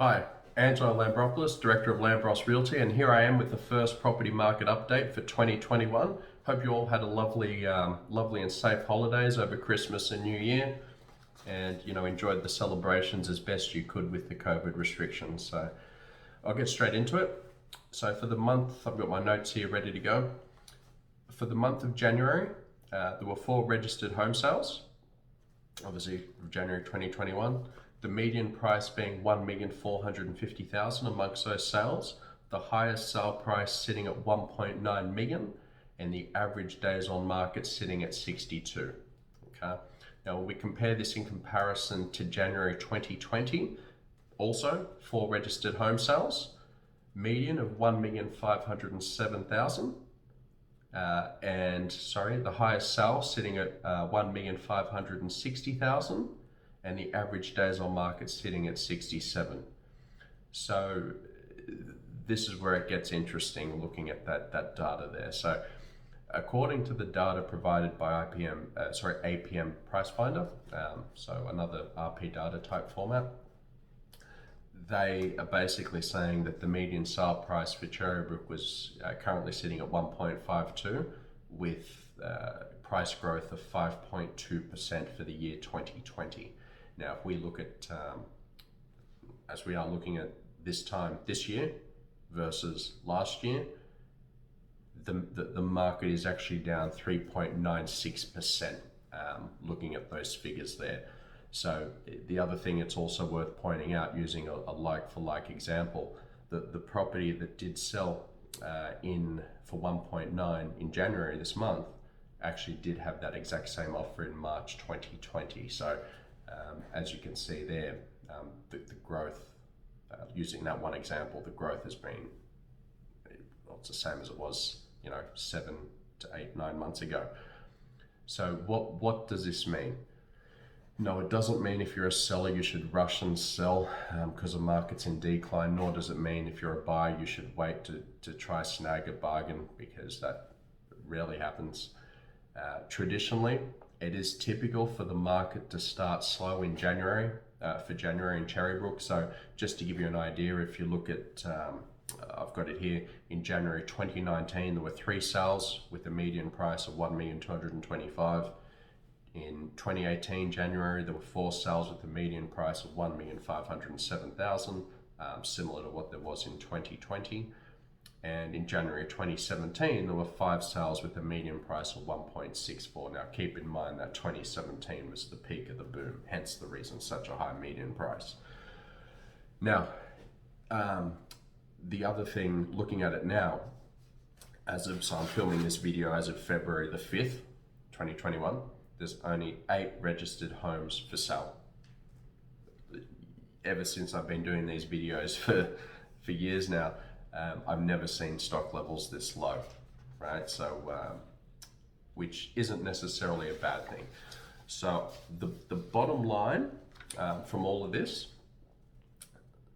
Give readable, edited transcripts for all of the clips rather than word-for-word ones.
Hi, Angelo Lambropoulos, Director of Lambros Realty, and here I am with the first property market update for 2021. Hope you all had a lovely and safe holidays over Christmas and New Year, and enjoyed the celebrations as best you could with the COVID restrictions. So I'll get straight into it. So for the month, I've got my notes here ready to go. For the month of January, there were 4 registered home sales, obviously January 2021. The median price being $1,450,000 amongst those sales. The highest sale price sitting at 1.9 million, and the average days on market sitting at 62. Okay. Now we compare this in comparison to January 2020. Also 4 registered home sales, median of 1,507,000. The highest sale sitting at 1,560,000, and the average days on market sitting at 67. So this is where it gets interesting looking at that data there. So according to the data provided by APM Price Finder, so another RP data type format, they are basically saying that the median sale price for Cherrybrook was currently sitting at 1.52 with price growth of 5.2% for the year 2020. Now, if we look at, as we are looking at this time this year versus last year, the market is actually down 3.96%, looking at those figures there. So the other thing it's also worth pointing out, using a like-for-like example, the property that did sell for 1.9 in January this month actually did have that exact same offer in March 2020. So as you can see there, the growth, using that one example, the growth has been, well, it's the same as it was 7 to 8, 9 months ago. So what does this mean? No, it doesn't mean if you're a seller you should rush and sell because the market's in decline, nor does it mean if you're a buyer you should wait to try snag a bargain, because that rarely happens. Traditionally, it is typical for the market to start slow in January, for January in Cherrybrook. So just to give you an idea, if you look at, I've got it here, in January 2019 there were 3 sales with a median price of 1,225,000. In 2018 January there were 4 sales with a median price of 1,507,000, similar to what there was in 2020. And in January 2017 there were 5 sales with a median price of 1.64. Now keep in mind that 2017 was the peak of the boom, hence the reason such a high median price. Now the other thing, looking at it now, so I'm filming this video as of February the 5th, 2021, there's only 8 registered homes for sale. Ever since I've been doing these videos for years now, I've never seen stock levels this low, right? So, which isn't necessarily a bad thing. So the bottom line from all of this,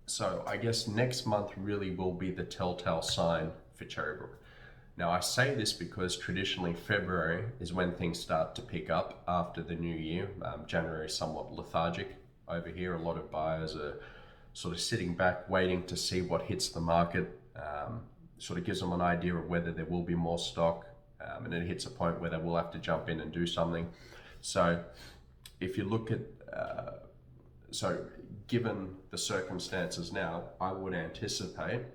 so I guess next month really will be the telltale sign for Cherrybrook. Now I say this because traditionally February is when things start to pick up after the new year. January is somewhat lethargic over here. A lot of buyers are sort of sitting back waiting to see what hits the market. Sort of gives them an idea of whether there will be more stock, and it hits a point where they will have to jump in and do something. So if you look at, given the circumstances now, I would anticipate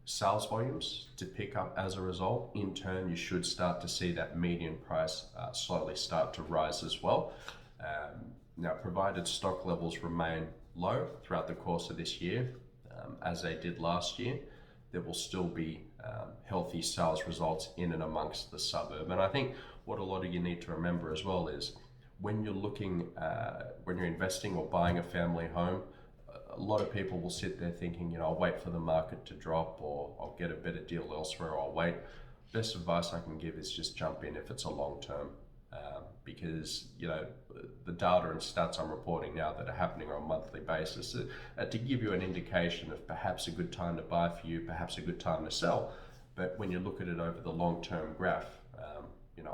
sales volumes to pick up as a result. In turn, you should start to see that median price slowly start to rise as well. Now, provided stock levels remain low throughout the course of this year, as they did last year, there will still be healthy sales results in and amongst the suburb. And I think what a lot of you need to remember as well is when you're looking, when you're investing or buying a family home, a lot of people will sit there thinking, I'll wait for the market to drop, or I'll get a better deal elsewhere, or I'll wait. Best advice I can give is just jump in if it's a long term, because the data and stats I'm reporting now that are happening on a monthly basis to give you an indication of perhaps a good time to buy for you, perhaps a good time to sell. But when you look at it over the long term graph,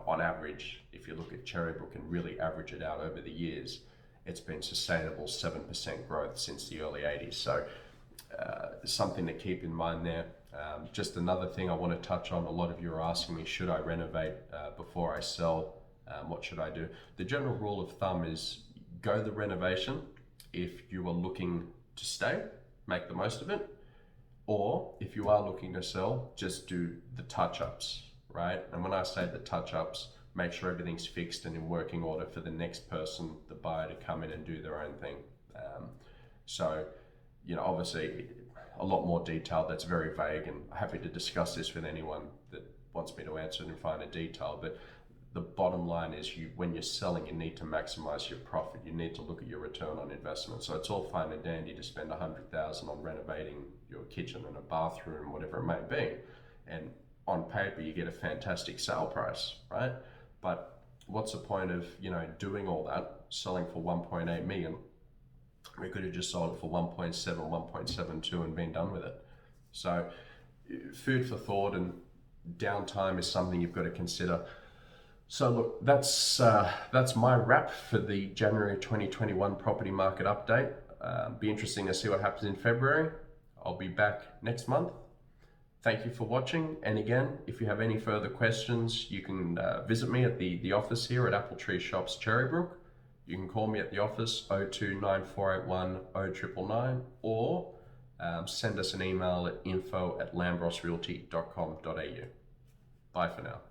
on average, if you look at Cherrybrook and really average it out over the years, it's been sustainable 7% growth since the early 80s. So something to keep in mind there. Just another thing I want to touch on, a lot of you are asking me, should I renovate before I sell? What should I do? The general rule of thumb is go the renovation if you are looking to stay, make the most of it. Or if you are looking to sell, just do the touch-ups, right? And when I say the touch-ups, make sure everything's fixed and in working order for the next person, the buyer, to come in and do their own thing. So, obviously a lot more detailed, that's very vague, and happy to discuss this with anyone that wants me to answer it in finer detail. But the bottom line is, when you're selling, you need to maximize your profit. You need to look at your return on investment. So it's all fine and dandy to spend $100,000 on renovating your kitchen and a bathroom, whatever it may be, and on paper you get a fantastic sale price, right? But what's the point of doing all that, selling for 1.8 million? We could have just sold it for 1.7, 1.72 and been done with it. So food for thought, and downtime is something you've got to consider. So look, that's my wrap for the January 2021 property market update. Be interesting to see what happens in February. I'll be back next month. Thank you for watching. And again, if you have any further questions, you can visit me at the office here at Apple Tree Shops, Cherrybrook. You can call me at the office 029481 0999, or send us an email at info@lambrosrealty.com.au. Bye for now.